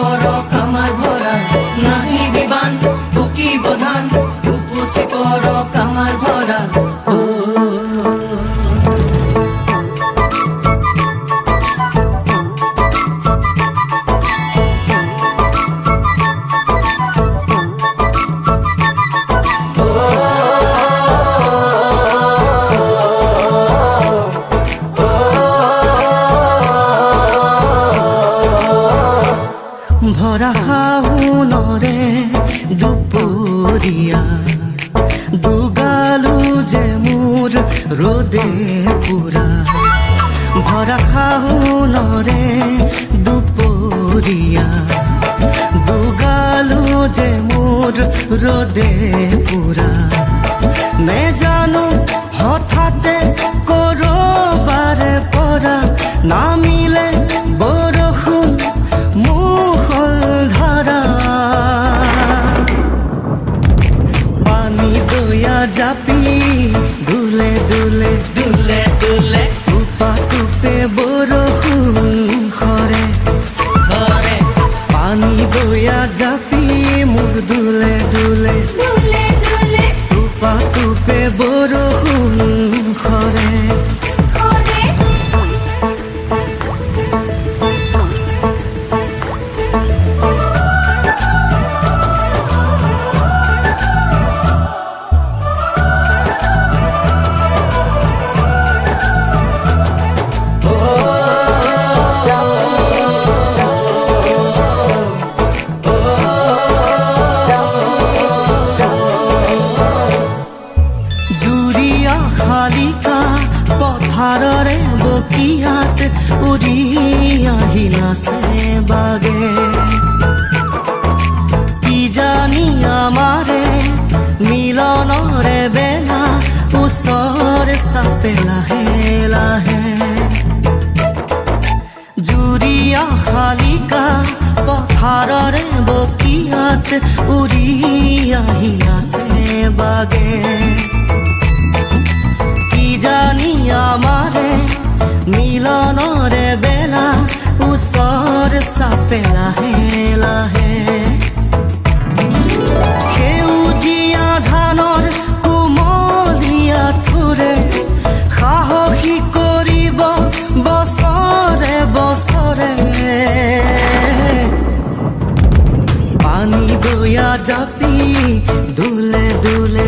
কৰক আমাৰ ভৰা নাই বিবান বুকি বধান উপসে কৰক আমাৰ ভৰা ও ভৰা শাওনৰে দুপৰীয়া দুগালু যে মোৰ ৰ'দে পুৰা ভৰা শাওনৰে দুপৰীয়া দুগালু যে মোৰ ৰ'দে পুৰা নেজানো হঠাতে কৰবাৰে পৰা নামিলে বৰষুণ জাপি দুলে দুলে দুলে দুলে টুপা টুপে বৰষুণ খৰে খৰে পানী দয়া জাপি মোৰ দুলে দুলে দুলে দুলে টুপা টুপে বৰষুণ খৰে শালিকা পথাৰৰে বকিয়াত উৰি আহি নাচে বাগে কি জানি আমাৰে মিলনৰে বেলা ওচৰে চাপে লাহে লাহে জুৰিয়া শালিকা পথাৰৰে বকিয়াত উৰি আহি নাচে বাগে জানি আমাৰে মিলনৰে বেলা ওচৰ চাপে লাহে লাহে সেউজীয়া ধানৰ কোমলীয়া থোৰে সাহসী কৰিব বছৰে বছৰে পানী দয়া জাপি দুলে দুলে